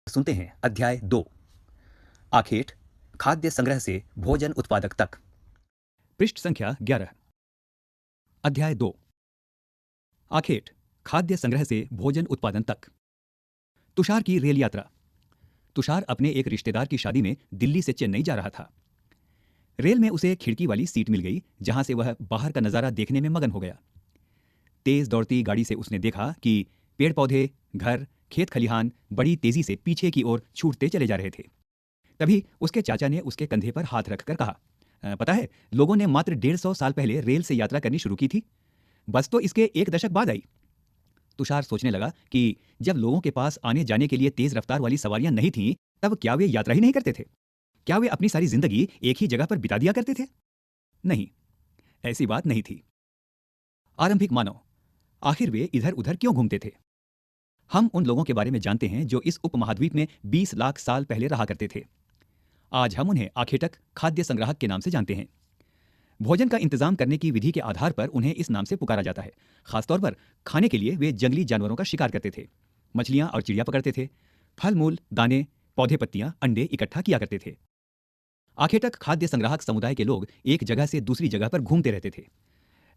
सुनते हैं अध्याय 2। आखेट, खाद्य संग्रह से भोजन उत्पादक तक। पृष्ठ संख्या 11। अध्याय 2। आखेट, खाद्य संग्रह से भोजन उत्पादन तक। तुषार की रेल यात्रा। तुषार अपने एक रिश्तेदार की शादी में दिल्ली से चेन्नई जा रहा था। रेल में उसे खिड़की वाली सीट मिल गई, जहां से वह बाहर का नजारा देखने में मगन हो गया। तेज दौड़ती गाड़ी से उसने देखा कि पेड़ पौधे, घर, खेत खलिहान बड़ी तेजी से पीछे की ओर छूटते चले जा रहे थे। तभी उसके चाचा ने उसके कंधे पर हाथ रखकर कहा, पता है, लोगों ने मात्र 150 साल पहले रेल से यात्रा करनी शुरू की थी। बस तो इसके 1 दशक बाद आई। तुषार सोचने लगा कि जब लोगों के पास आने जाने के लिए तेज रफ्तार वाली सवारियां नहीं थीं, तब क्या वे यात्रा ही नहीं करते थे? क्या वे अपनी सारी जिंदगी एक ही जगह पर बिता दिया करते थे? नहीं, ऐसी बात नहीं थी। आरंभिक मानव, आखिर वे इधर उधर क्यों घूमते थे? हम उन लोगों के बारे में जानते हैं जो इस उपमहाद्वीप में 20 लाख साल पहले रहा करते थे। आज हम उन्हें आखेटक, खाद्य संग्राहक के नाम से जानते हैं। भोजन का इंतजाम करने की विधि के आधार पर उन्हें इस नाम से पुकारा जाता है। खासतौर पर खाने के लिए वे जंगली जानवरों का शिकार करते थे, मछलियां और चिड़िया पकड़ते थे, फल मूल, दाने, पौधे पत्तियां, अंडे इकट्ठा किया करते थे। आखेटक खाद्य संग्राहक समुदाय के लोग एक जगह से दूसरी जगह पर घूमते रहते थे।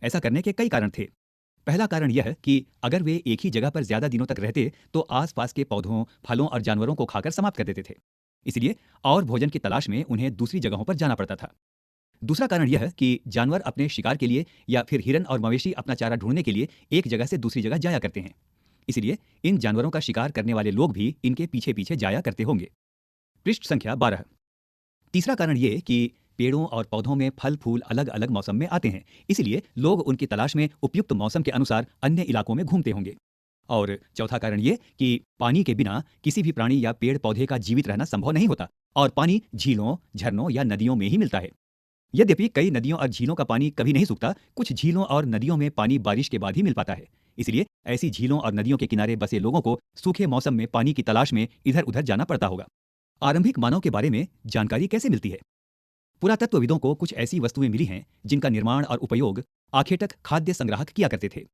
ऐसा करने के कई कारण थे। पहला कारण यह कि अगर वे एक ही जगह पर ज्यादा दिनों तक रहते तो आसपास के पौधों, फलों और जानवरों को खाकर समाप्त कर देते थे। इसलिए और भोजन की तलाश में उन्हें दूसरी जगहों पर जाना पड़ता था। दूसरा कारण यह कि जानवर अपने शिकार के लिए या फिर हिरन और मवेशी अपना चारा ढूंढने के लिए एक जगह से दूसरी जगह जाया करते हैं। इसलिए इन जानवरों का शिकार करने वाले लोग भी इनके पीछे पीछे जाया करते होंगे। पृष्ठ संख्या 12। तीसरा कारण ये कि पेड़ों और पौधों में फल फूल अलग अलग मौसम में आते हैं, इसलिए लोग उनकी तलाश में उपयुक्त मौसम के अनुसार अन्य इलाकों में घूमते होंगे। और चौथा कारण ये कि पानी के बिना किसी भी प्राणी या पेड़ पौधे का जीवित रहना संभव नहीं होता, और पानी झीलों, झरनों या नदियों में ही मिलता है। यद्यपि कई नदियों और झीलों का पानी कभी नहीं सूखता, कुछ झीलों और नदियों में पानी बारिश के बाद ही मिल पाता है। इसलिए ऐसी झीलों और नदियों के किनारे बसे लोगों को सूखे मौसम में पानी की तलाश में इधर उधर जाना पड़ता होगा। आरंभिक मानव के बारे में जानकारी कैसे मिलती है? पुरातत्वविदों को कुछ ऐसी वस्तुएं मिली हैं जिनका निर्माण और उपयोग आखेटक खाद्य संग्राहक किया करते थे।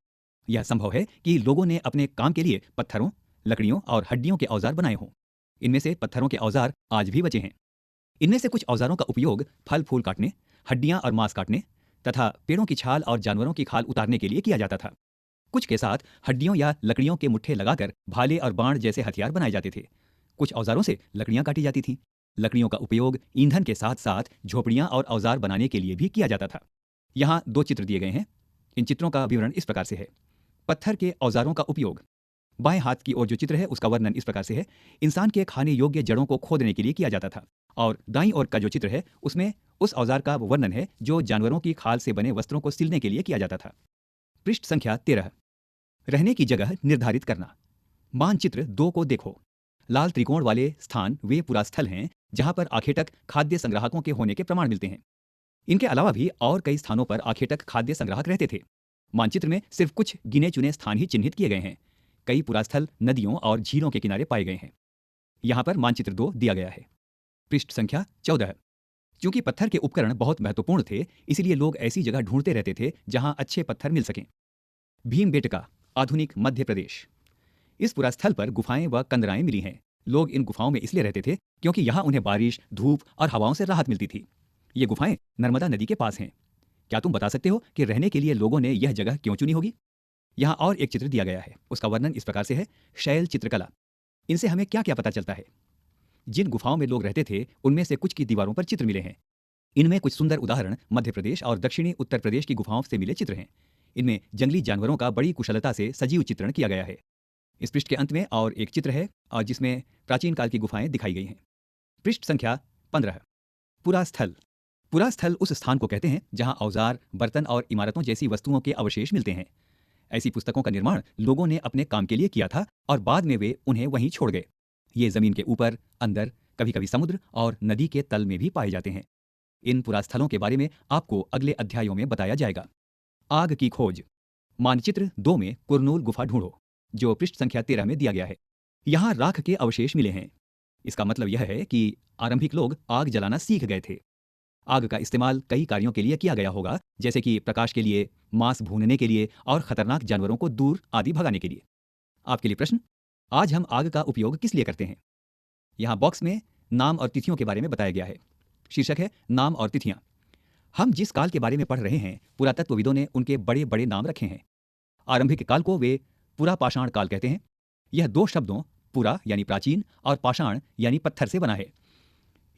यह संभव है कि लोगों ने अपने काम के लिए पत्थरों, लकड़ियों और हड्डियों के औजार बनाए हों। इनमें से पत्थरों के औजार आज भी बचे हैं। इनमें से कुछ औजारों का उपयोग फल फूल काटने, हड्डियां और मांस काटने तथा पेड़ों की छाल और जानवरों की खाल उतारने के लिए किया जाता था। कुछ के साथ हड्डियों या लकड़ियों के मुट्ठे लगाकर भाले और बाण जैसे हथियार बनाए जाते थे। कुछ औजारों से लकड़ियां काटी जाती थीं। लकड़ियों का उपयोग ईंधन के साथ साथ झोपड़ियां और औजार बनाने के लिए भी किया जाता था। यहाँ 2 चित्र दिए गए हैं। इन चित्रों का विवरण इस प्रकार से है। पत्थर के औजारों का उपयोग। बाएं हाथ की ओर जो चित्र है उसका वर्णन इस प्रकार से है। इंसान के खाने योग्य जड़ों को खोदने के लिए किया जाता था। और दाईं ओर का जो चित्र है उसमें उस औजार का वर्णन है जो जानवरों की खाल से बने वस्त्रों को सिलने के लिए किया जाता था। पृष्ठ संख्या 13। रहने की जगह निर्धारित करना। मानचित्र 2 को देखो। लाल त्रिकोण वाले स्थान वे पुरास्थल हैं जहां पर आखेटक खाद्य संग्राहकों के होने के प्रमाण मिलते हैं। इनके अलावा भी और कई स्थानों पर आखेटक खाद्य संग्राहक रहते थे। मानचित्र में सिर्फ कुछ गिने चुने स्थान ही चिन्हित किए गए हैं। कई पुरास्थल नदियों और झीलों के किनारे पाए गए हैं। यहाँ पर मानचित्र 2 दिया गया है। पृष्ठ संख्या 14। चूंकि पत्थर के उपकरण बहुत महत्वपूर्ण थे, इसलिए लोग ऐसी जगह ढूंढते रहते थे जहां अच्छे पत्थर मिल सकें। भीमबेटका, आधुनिक मध्य प्रदेश। इस पुरास्थल पर गुफाएं व कंदराएं मिली हैं। लोग इन गुफाओं में इसलिए रहते थे क्योंकि यहाँ उन्हें बारिश, धूप और हवाओं से राहत मिलती थी। ये गुफाएं नर्मदा नदी के पास हैं। क्या तुम बता सकते हो कि रहने के लिए लोगों ने यह जगह क्यों चुनी होगी? यहाँ और एक चित्र दिया गया है। उसका वर्णन इस प्रकार से है। शैल चित्रकला। इनसे हमें क्या क्या पता चलता है? जिन गुफाओं में लोग रहते थे उनमें से कुछ की दीवारों पर चित्र मिले हैं। इनमें कुछ सुंदर उदाहरण मध्य प्रदेश और दक्षिणी उत्तर प्रदेश की गुफाओं से मिले चित्र हैं। इनमें जंगली जानवरों का बड़ी कुशलता से सजीव चित्रण किया गया है। इस पृष्ठ के अंत में और एक चित्र है और जिसमें प्राचीन काल की गुफाएं दिखाई गई हैं। पृष्ठ संख्या 15। पुरास्थल। पुरास्थल उस स्थान को कहते हैं जहां औजार, बर्तन और इमारतों जैसी वस्तुओं के अवशेष मिलते हैं। ऐसी पुस्तकों का निर्माण लोगों ने अपने काम के लिए किया था और बाद में वे उन्हें वहीं छोड़ गए। ये जमीन के ऊपर, अंदर, कभी कभी समुद्र और नदी के तल में भी पाए जाते हैं। इन पुरास्थलों के बारे में आपको अगले अध्यायों में बताया जाएगा। आग की खोज। मानचित्र 2 में कुरनूल गुफा ढूंढो, जो पृष्ठ संख्या 13 में दिया गया है। यहाँ राख के अवशेष मिले हैं। इसका मतलब यह है कि आरंभिक लोग आग जलाना सीख गए थे। आग का इस्तेमाल कई कार्यों के लिए किया गया होगा, जैसे कि प्रकाश के लिए, मांस भूनने के लिए और खतरनाक जानवरों को दूर आदि भगाने के लिए। आपके लिए प्रश्न, आज हम आग का उपयोग किस लिए करते हैं? यहाँ बॉक्स में नाम और तिथियों के बारे में बताया गया है। शीर्षक है नाम और तिथियां। हम जिस काल के बारे में पढ़ रहे हैं, पुरातत्वविदों ने उनके बड़े बड़े नाम रखे हैं। आरंभिक काल को वे पुरा पाषाण काल कहते हैं। यह दो शब्दों पुरा यानी प्राचीन और पाषाण यानी पत्थर से बना है।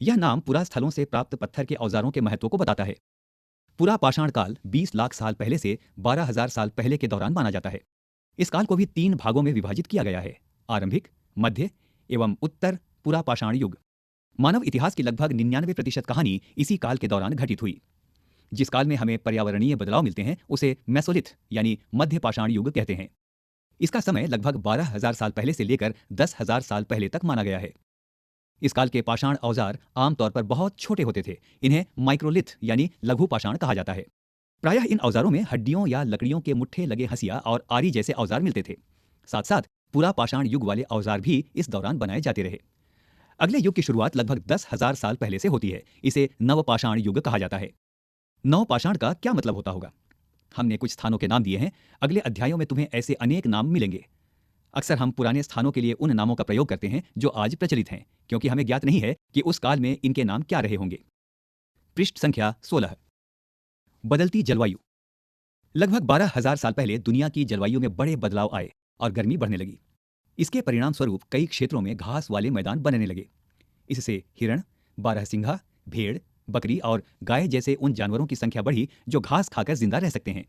यह नाम पुरा स्थलों से प्राप्त पत्थर के औजारों के महत्व को बताता है। पुरा पाषाण काल 20 लाख साल पहले से 12,000 साल पहले के दौरान माना जाता है। इस काल को भी 3 भागों में विभाजित किया गया है, आरंभिक, मध्य एवं उत्तर पुरा पाषाण युग। मानव इतिहास की लगभग 99% कहानी इसी काल के दौरान घटित हुई। जिस काल में हमें पर्यावरणीय बदलाव मिलते हैं उसे मेसोलिथ यानी मध्य पाषाण युग कहते हैं। इसका समय लगभग 12,000 साल पहले से लेकर 10,000 साल पहले तक माना गया है। इस काल के पाषाण औजार आमतौर पर बहुत छोटे होते थे। इन्हें माइक्रोलिथ यानी लघु पाषाण कहा जाता है। प्रायः इन औजारों में हड्डियों या लकड़ियों के मुट्ठे लगे हंसिया और आरी जैसे औजार मिलते थे। साथ साथ पूरा पाषाण युग वाले औजार भी इस दौरान बनाए जाते रहे। अगले युग की शुरुआत लगभग 10,000 साल पहले से होती है। इसे नवपाषाण युग कहा जाता है। नवपाषाण का क्या मतलब होता होगा? हमने कुछ स्थानों के नाम दिए हैं। अगले अध्यायों में तुम्हें ऐसे अनेक नाम मिलेंगे। अक्सर हम पुराने स्थानों के लिए उन नामों का प्रयोग करते हैं जो आज प्रचलित हैं, क्योंकि हमें ज्ञात नहीं है कि उस काल में इनके नाम क्या रहे होंगे। पृष्ठ संख्या 16। बदलती जलवायु। लगभग 12,000 साल पहले दुनिया की जलवायु में बड़े बदलाव आए और गर्मी बढ़ने लगी। इसके परिणाम स्वरूप कई क्षेत्रों में घास वाले मैदान बनने लगे। इससे हिरण, बारहसिंघा, भेड़, बकरी और गाय जैसे उन जानवरों की संख्या बढ़ी जो घास खाकर जिंदा रह सकते हैं।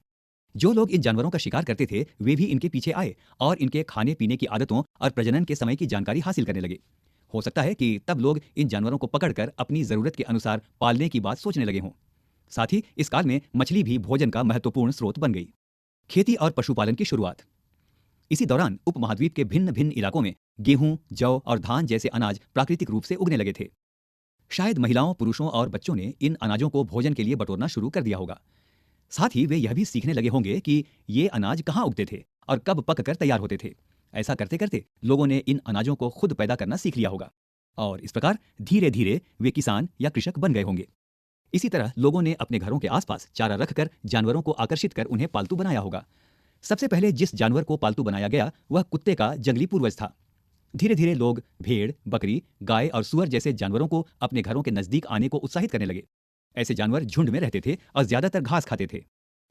जो लोग इन जानवरों का शिकार करते थे वे भी इनके पीछे आए और इनके खाने पीने की आदतों और प्रजनन के समय की जानकारी हासिल करने लगे। हो सकता है कि तब लोग इन जानवरों को पकड़कर अपनी जरूरत के अनुसार पालने की बात सोचने लगे हों। साथ ही इस काल में मछली भी भोजन का महत्वपूर्ण स्रोत बन गई। खेती और पशुपालन की शुरुआत। इसी दौरान उपमहाद्वीप के भिन्न भिन्न इलाकों में गेहूं, जौ और धान जैसे अनाज प्राकृतिक रूप से उगने लगे थे। शायद महिलाओं, पुरुषों और बच्चों ने इन अनाजों को भोजन के लिए बटोरना शुरू कर दिया होगा। साथ ही वे यह भी सीखने लगे होंगे कि ये अनाज कहाँ उगते थे और कब पककर तैयार होते थे। ऐसा करते करते लोगों ने इन अनाजों को खुद पैदा करना सीख लिया होगा और इस प्रकार धीरे धीरे वे किसान या कृषक बन गए होंगे। इसी तरह लोगों ने अपने घरों के आसपास चारा रखकर जानवरों को आकर्षित कर उन्हें पालतू बनाया होगा। सबसे पहले जिस जानवर को पालतू बनाया गया वह कुत्ते का जंगली पूर्वज था। धीरे धीरे लोग भेड़, बकरी, गाय और सुअर जैसे जानवरों को अपने घरों के नजदीक आने को उत्साहित करने लगे। ऐसे जानवर झुंड में रहते थे और ज्यादातर घास खाते थे।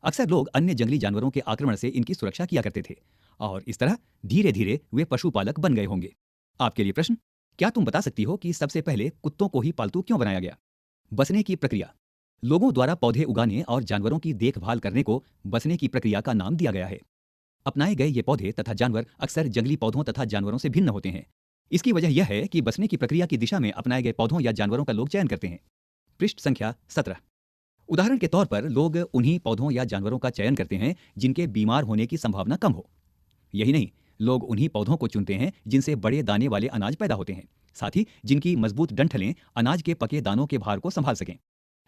अक्सर लोग अन्य जंगली जानवरों के आक्रमण से इनकी सुरक्षा किया करते थे और इस तरह धीरे धीरे वे पशुपालक बन गए होंगे। आपके लिए प्रश्न, क्या तुम बता सकती हो कि सबसे पहले कुत्तों को ही पालतू क्यों बनाया गया? बसने की प्रक्रिया। लोगों द्वारा पौधे उगाने और जानवरों की देखभाल करने को बसने की प्रक्रिया का नाम दिया गया है। अपनाए गए ये पौधे तथा जानवर अक्सर जंगली पौधों तथा जानवरों से भिन्न होते हैं। इसकी वजह यह है कि बसने की प्रक्रिया की दिशा में अपनाए गए पौधों या जानवरों का लोग चयन करते हैं। पृष्ठ संख्या 17। उदाहरण के तौर पर लोग उन्हीं पौधों या जानवरों का चयन करते हैं जिनके बीमार होने की संभावना कम हो। यही नहीं, लोग उन्हीं पौधों को चुनते हैं जिनसे बड़े दाने वाले अनाज पैदा होते हैं, साथ ही जिनकी मजबूत डंठलें अनाज के पके दानों के भार को संभाल सकें।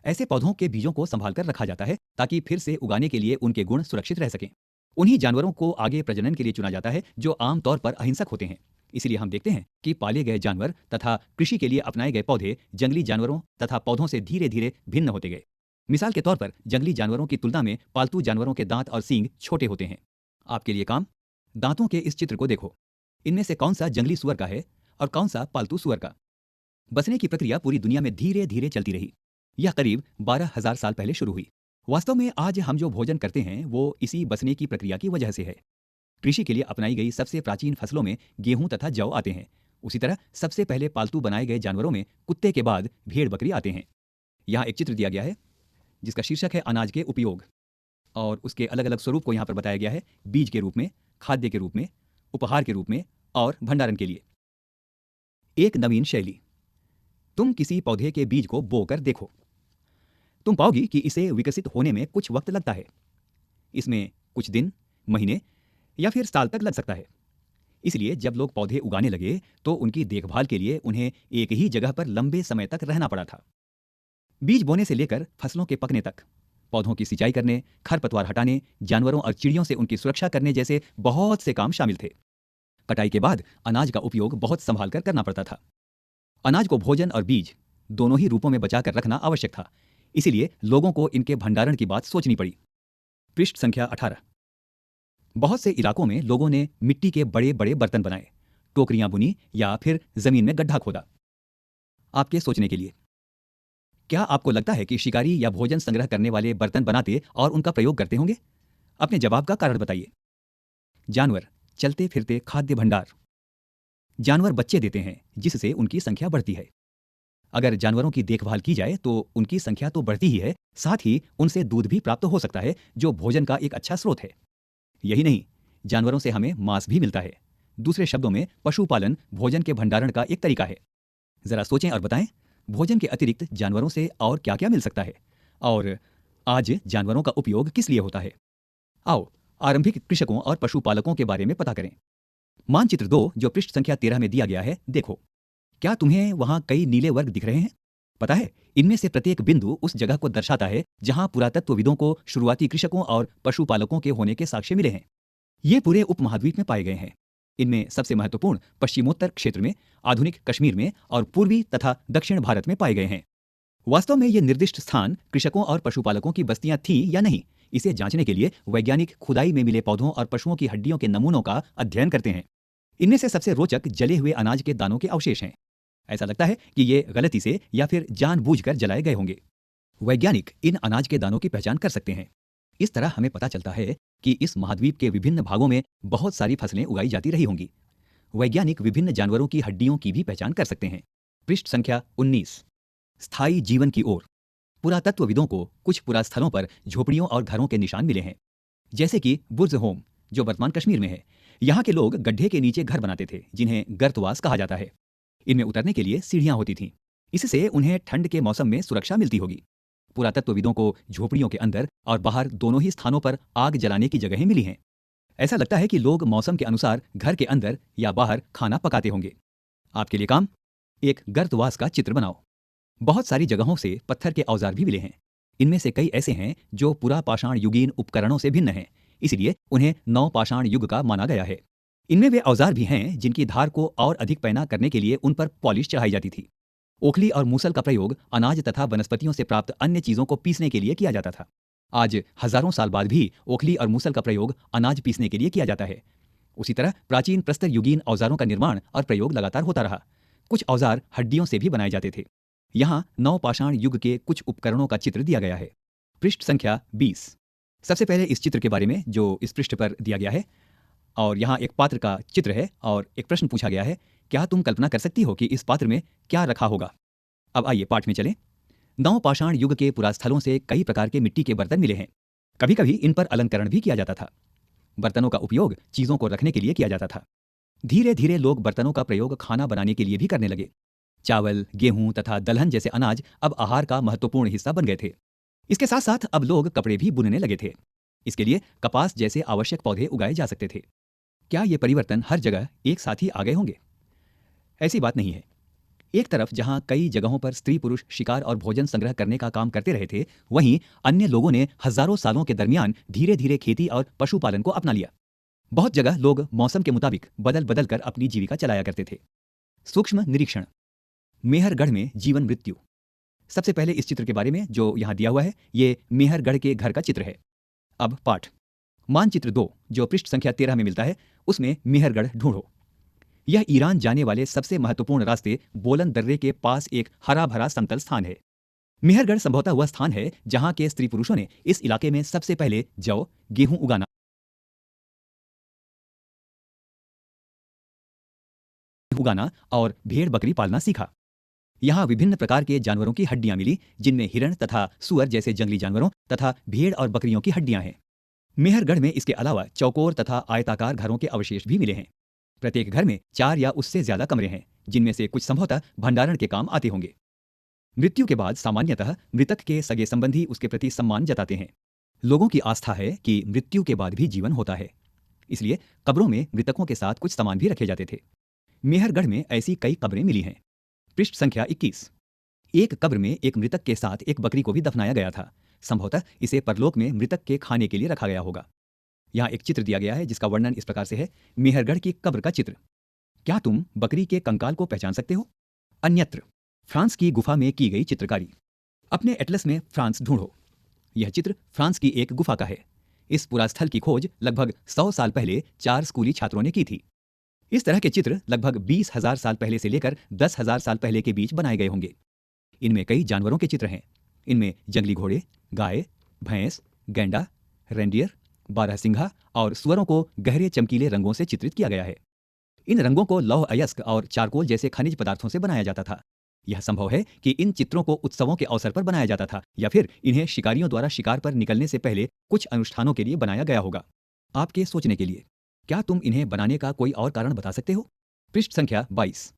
ऐसे पौधों के बीजों को संभाल कर रखा जाता है ताकि फिर से उगाने के लिए उनके गुण सुरक्षित रह सकें। उन्हीं जानवरों को आगे प्रजनन के लिए चुना जाता है जो आमतौर पर अहिंसक होते हैं। इसलिए हम देखते हैं कि पाले गए जानवर तथा कृषि के लिए अपनाए गए पौधे जंगली जानवरों तथा पौधों से धीरे धीरे भिन्न होते गए। मिसाल के तौर पर जंगली जानवरों की तुलना में पालतू जानवरों के दांत और सींग छोटे होते हैं। आपके लिए काम, दांतों के इस चित्र को देखो। इनमें से कौन सा जंगली सुअर का है और कौन सा पालतू सुअर का? बसने की प्रक्रिया पूरी दुनिया में धीरे धीरे चलती रही। यह करीब 12,000 साल पहले शुरू हुई। वास्तव में आज हम जो भोजन करते हैं वो इसी बसने की प्रक्रिया की वजह से है। कृषि के लिए अपनाई गई सबसे प्राचीन फसलों में गेहूं तथा जौ आते हैं। उसी तरह सबसे पहले पालतू बनाए गए जानवरों में कुत्ते के बाद भेड़ बकरी आते हैं। यहाँ एक चित्र दिया गया है जिसका शीर्षक है अनाज के उपयोग और उसके अलग अलग स्वरूप को यहाँ पर बताया गया है। बीज के रूप में, खाद्य के रूप में, उपहार के रूप में और भंडारण के लिए। एक नवीन शैली। तुम किसी पौधे के बीज को बोकर देखो। तुम पाओगी कि इसे विकसित होने में कुछ वक्त लगता है। इसमें कुछ दिन, महीने या फिर साल तक लग सकता है। इसलिए जब लोग पौधे उगाने लगे तो उनकी देखभाल के लिए उन्हें एक ही जगह पर लंबे समय तक रहना पड़ा था। बीज बोने से लेकर फसलों के पकने तक पौधों की सिंचाई करने, खरपतवार हटाने, जानवरों और चिड़ियों से उनकी सुरक्षा करने जैसे बहुत से काम शामिल थे। कटाई के बाद अनाज का उपयोग बहुत संभाल कर करना पड़ता था। अनाज को भोजन और बीज दोनों ही रूपों में बचा कर रखना आवश्यक था। इसीलिए लोगों को इनके भंडारण की बात सोचनी पड़ी। पृष्ठ संख्या 18। बहुत से इलाकों में लोगों ने मिट्टी के बड़े बड़े बर्तन बनाए, टोकरियां बुनी या फिर जमीन में गड्ढा खोदा। आपके सोचने के लिए। क्या आपको लगता है कि शिकारी या भोजन संग्रह करने वाले बर्तन बनाते और उनका प्रयोग करते होंगे? अपने जवाब का कारण बताइए। जानवर, चलते फिरते खाद्य भंडार। जानवर बच्चे देते हैं जिससे उनकी संख्या बढ़ती है। अगर जानवरों की देखभाल की जाए तो उनकी संख्या तो बढ़ती ही है, साथ ही उनसे दूध भी प्राप्त हो सकता है जो भोजन का एक अच्छा स्रोत है। यही नहीं, जानवरों से हमें मांस भी मिलता है। दूसरे शब्दों में पशुपालन भोजन के भंडारण का एक तरीका है। जरा सोचें और बताएं, भोजन के अतिरिक्त जानवरों से और क्या क्या मिल सकता है और आज जानवरों का उपयोग किस लिए होता है। आओ आरंभिक कृषकों और पशुपालकों के बारे में पता करें। मानचित्र 2 जो पृष्ठ संख्या 13 में दिया गया है, देखो। क्या तुम्हें वहां कई नीले वर्ग दिख रहे हैं? पता है, इनमें से प्रत्येक बिंदु उस जगह को दर्शाता है जहां पुरातत्वविदों को शुरुआती कृषकों और पशुपालकों के होने के साक्ष्य मिले हैं। ये पूरे उपमहाद्वीप में पाए गए हैं। इनमें सबसे महत्वपूर्ण पश्चिमोत्तर क्षेत्र में, आधुनिक कश्मीर में और पूर्वी तथा दक्षिण भारत में पाए गए हैं। वास्तव में ये निर्दिष्ट स्थान कृषकों और पशुपालकों की बस्तियां थीं या नहीं, इसे जांचने के लिए वैज्ञानिक खुदाई में मिले पौधों और पशुओं की हड्डियों के नमूनों का अध्ययन करते हैं। इनमें से सबसे रोचक जले हुए अनाज के दानों के अवशेष हैं। ऐसा लगता है कि ये गलती से या फिर जानबूझकर जलाए गए होंगे। वैज्ञानिक इन अनाज के दानों की पहचान कर सकते हैं। इस तरह हमें पता चलता है कि इस महाद्वीप के विभिन्न भागों में बहुत सारी फसलें उगाई जाती रही होंगी। वैज्ञानिक विभिन्न जानवरों की हड्डियों की भी पहचान कर सकते हैं। पृष्ठ संख्या 19, स्थायी जीवन की ओर। पुरातत्वविदों को कुछ पुरास्थलों पर झोपड़ियों और घरों के निशान मिले हैं, जैसे कि बुर्ज होम जो वर्तमान कश्मीर में है। यहाँ के लोग गड्ढे के नीचे घर बनाते थे जिन्हें गर्तवास कहा जाता है। इनमें उतरने के लिए सीढ़ियां होती थीं। इससे उन्हें ठंड के मौसम में सुरक्षा मिलती होगी। पुरातत्वविदों को झोपड़ियों के अंदर और बाहर दोनों ही स्थानों पर आग जलाने की जगहें मिली हैं। ऐसा लगता है कि लोग मौसम के अनुसार घर के अंदर या बाहर खाना पकाते होंगे। आपके लिए काम, एक गर्तवास का चित्र बनाओ। बहुत सारी जगहों से पत्थर के औजार भी मिले हैं। इनमें से कई ऐसे हैं जो पुरापाषाण युगीन उपकरणों से भिन्न हैं, इसलिए उन्हें नवपाषाण युग का माना गया है। इनमें वे औजार भी हैं जिनकी धार को और अधिक पैना करने के लिए उन पर पॉलिश चढ़ाई जाती थी। ओखली और मूसल का प्रयोग अनाज तथा वनस्पतियों से प्राप्त अन्य चीजों को पीसने के लिए किया जाता था। आज हजारों साल बाद भी ओखली और मूसल का प्रयोग अनाज पीसने के लिए किया जाता है। उसी तरह प्राचीन प्रस्तर युगीन औजारों का निर्माण और प्रयोग लगातार होता रहा। कुछ औजार हड्डियों से भी बनाए जाते थे। यहाँ नवपाषाण युग के कुछ उपकरणों का चित्र दिया गया है। पृष्ठ संख्या 20। सबसे पहले इस चित्र के बारे में जो इस पृष्ठ पर दिया गया है, और यहाँ एक पात्र का चित्र है और एक प्रश्न पूछा गया है, क्या तुम कल्पना कर सकती हो कि इस पात्र में क्या रखा होगा? अब आइए पाठ में चलें। नवपाषाण युग के पुरास्थलों से कई प्रकार के मिट्टी के बर्तन मिले हैं। कभी कभी इन पर अलंकरण भी किया जाता था। बर्तनों का उपयोग चीजों को रखने के लिए किया जाता था। धीरे धीरे लोग बर्तनों का प्रयोग खाना बनाने के लिए भी करने लगे। चावल, गेहूं तथा दलहन जैसे अनाज अब आहार का महत्वपूर्ण हिस्सा बन गए थे। इसके साथ साथ अब लोग कपड़े भी बुनने लगे थे। इसके लिए कपास जैसे आवश्यक पौधे उगाए जा सकते थे। क्या ये परिवर्तन हर जगह एक साथ ही आ गए होंगे? ऐसी बात नहीं है। एक तरफ जहां कई जगहों पर स्त्री पुरुष शिकार और भोजन संग्रह करने का काम करते रहे थे, वहीं अन्य लोगों ने हजारों सालों के दरमियान धीरे धीरे खेती और पशुपालन को अपना लिया। बहुत जगह लोग मौसम के मुताबिक बदल बदल कर अपनी जीविका चलाया करते थे। सूक्ष्म निरीक्षण, मेहरगढ़ में जीवन मृत्यु। सबसे पहले इस चित्र के बारे में जो यहाँ दिया हुआ है, ये मेहरगढ़ के घर का चित्र है। अब पाठ। मानचित्र 2 जो पृष्ठ संख्या 13 में मिलता है, उसमें मेहरगढ़ ढूंढो। यह ईरान जाने वाले सबसे महत्वपूर्ण रास्ते बोलन दर्रे के पास एक हरा भरा समतल स्थान है। मेहरगढ़ संभवतः वह स्थान है जहां के स्त्री पुरुषों ने इस इलाके में सबसे पहले जौ, गेहूं उगाना और भेड़ बकरी पालना सीखा। यहाँ विभिन्न प्रकार के जानवरों की हड्डियां मिली, जिनमें हिरण तथा सुअर जैसे जंगली जानवरों तथा भेड़ और बकरियों की हड्डियां हैं। मेहरगढ़ में इसके अलावा चौकोर तथा आयताकार घरों के अवशेष भी मिले हैं। प्रत्येक घर में 4 या उससे ज्यादा कमरे हैं, जिनमें से कुछ संभवतः भंडारण के काम आते होंगे। मृत्यु के बाद सामान्यतः मृतक के सगे संबंधी उसके प्रति सम्मान जताते हैं। लोगों की आस्था है कि मृत्यु के बाद भी जीवन होता है, इसलिए कब्रों में मृतकों के साथ कुछ सामान भी रखे जाते थे। मेहरगढ़ में ऐसी कई कब्रें मिली हैं। पृष्ठ संख्या 21। एक कब्र में एक मृतक के साथ एक बकरी को भी दफनाया गया था। संभवतः इसे परलोक में मृतक के खाने के लिए रखा गया होगा। यहाँ एक चित्र दिया गया है जिसका वर्णन इस प्रकार से है। मेहरगढ़ की कब्र का चित्र। क्या तुम बकरी के कंकाल को पहचान सकते हो? अन्यत्र, फ्रांस की गुफा में की गई चित्रकारी। अपने एटलस में फ्रांस ढूंढो। यह चित्र फ्रांस की एक गुफा का है। इस पुरास्थल की खोज लगभग 100 साल पहले 4 स्कूली छात्रों ने की थी। इस तरह के चित्र लगभग 20,000 साल पहले से लेकर 10,000 साल पहले के बीच बनाए गए होंगे। इनमें कई जानवरों के चित्र हैं। इनमें जंगली घोड़े, गाय, भैंस, गैंडा, रेंडियर, बारहसिंघा और सुअरों को गहरे चमकीले रंगों से चित्रित किया गया है। इन रंगों को लौह अयस्क और चारकोल जैसे खनिज पदार्थों से बनाया जाता था। यह संभव है कि इन चित्रों को उत्सवों के अवसर पर बनाया जाता था या फिर इन्हें शिकारियों द्वारा शिकार पर निकलने से पहले कुछ अनुष्ठानों के लिए बनाया गया होगा। आपके सोचने के लिए, क्या तुम इन्हें बनाने का कोई और कारण बता सकते हो? पृष्ठ संख्या 22।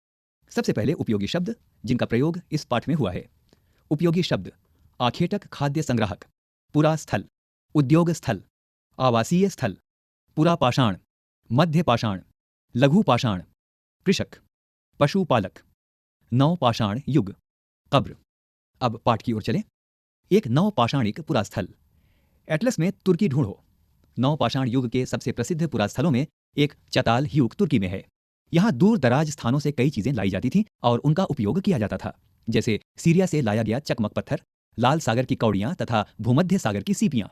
सबसे पहले उपयोगी शब्द जिनका प्रयोग इस पाठ में हुआ है। उपयोगी शब्द: आखेटक खाद्य संग्राहक, पुरा स्थल, उद्योग स्थल, आवासीय स्थल, पुरा पाषाण, मध्य पाषाण, लघु पाषाण, कृषक, पशुपालक, नवपाषाण युग, कब्र। अब पाठ की ओर चलें। एक नवपाषाणिक पुरास्थल। एटलस में तुर्की ढूंढो। नवपाषाण युग के सबसे प्रसिद्ध पुरास्थलों में एक चताल ह्यूक तुर्की में है। यहाँ दूर दराज स्थानों से कई चीजें लाई जाती थीं और उनका उपयोग किया जाता था, जैसे सीरिया से लाया गया चकमक पत्थर, लाल सागर की कौड़ियां तथा भूमध्य सागर की सीपियां।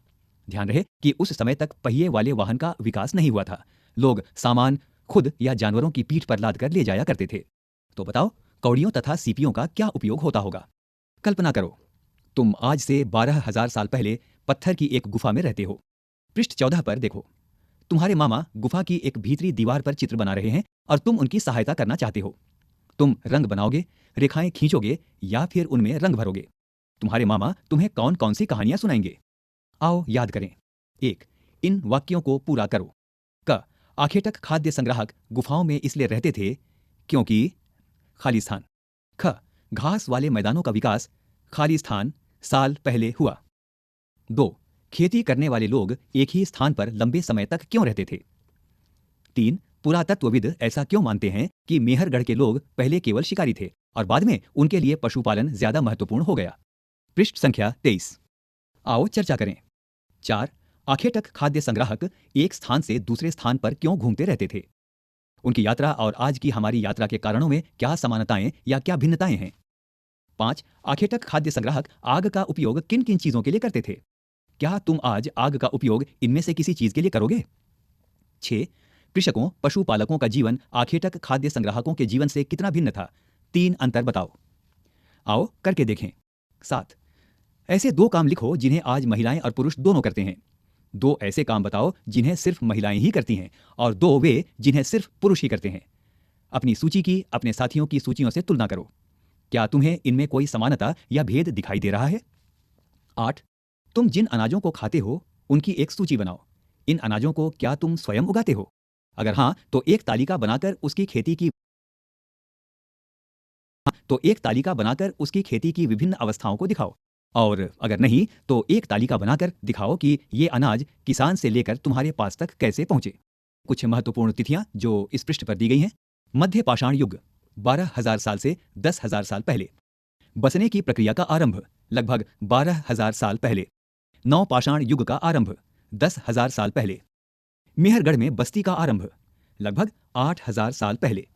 ध्यान रहे कि उस समय तक पहिए वाले वाहन का विकास नहीं हुआ था। लोग सामान खुद या जानवरों की पीठ पर लाद कर ले जाया करते थे। तो बताओ, कौड़ियों तथा सीपियों का क्या उपयोग होता होगा? कल्पना करो, तुम आज से 12,000 साल पहले पत्थर की एक गुफा में रहते हो। पृष्ठ 14 पर देखो। तुम्हारे मामा गुफा की एक भीतरी दीवार पर चित्र बना रहे हैं और तुम उनकी सहायता करना चाहते हो। तुम रंग बनाओगे, रेखाएं खींचोगे या फिर उनमें रंग भरोगे। तुम्हारे मामा तुम्हें कौन कौन सी कहानियां सुनाएंगे? आओ याद करें। 1. इन वाक्यों को पूरा करो। क. आखेटक खाद्य संग्राहक गुफाओं में इसलिए रहते थे क्योंकि खाली स्थान। ख. घास वाले मैदानों का विकास खाली स्थान साल पहले हुआ। 2. खेती करने वाले लोग एक ही स्थान पर लंबे समय तक क्यों रहते थे? 3. पुरातत्वविद ऐसा क्यों मानते हैं कि मेहरगढ़ के लोग पहले केवल शिकारी थे और बाद में उनके लिए पशुपालन ज्यादा महत्वपूर्ण हो गया? पृष्ठ संख्या 23। आओ चर्चा करें। 4. आखेटक खाद्य संग्राहक एक स्थान से दूसरे स्थान पर क्यों घूमते रहते थे? उनकी यात्रा और आज की हमारी यात्रा के कारणों में क्या समानताएं या क्या भिन्नताएं हैं? 5. आखेटक खाद्य संग्राहक आग का उपयोग किन किन चीजों के लिए करते थे? क्या तुम आज आग का उपयोग इनमें से किसी चीज के लिए करोगे? 6. कृषकों पशुपालकों का जीवन आखेटक खाद्य संग्राहकों के जीवन से कितना भिन्न था? 3 अंतर बताओ। आओ करके देखें। 7. ऐसे 2 काम लिखो जिन्हें आज महिलाएं और पुरुष दोनों करते हैं। 2 ऐसे काम बताओ जिन्हें सिर्फ महिलाएं ही करती हैं और 2 वे जिन्हें सिर्फ पुरुष ही करते हैं। अपनी सूची की अपने साथियों की सूचियों से तुलना करो। क्या तुम्हें इनमें कोई समानता या भेद दिखाई दे रहा है? 8. तुम जिन अनाजों को खाते हो उनकी एक सूची बनाओ। इन अनाजों को क्या तुम स्वयं उगाते हो? अगर हाँ, तो एक तालिका बनाकर उसकी खेती की विभिन्न अवस्थाओं को दिखाओ। और अगर नहीं, तो एक तालिका बनाकर दिखाओ कि ये अनाज किसान से लेकर तुम्हारे पास तक कैसे पहुंचे। कुछ महत्वपूर्ण तिथियां जो इस पृष्ठ पर दी गई हैं। मध्य पाषाण युग 12,000 साल से 10,000 साल पहले। बसने की प्रक्रिया का आरंभ लगभग 12,000 साल पहले। नवपाषाण युग का आरंभ 10,000 साल पहले। मेहरगढ़ में बस्ती का आरंभ लगभग 8,000 साल पहले।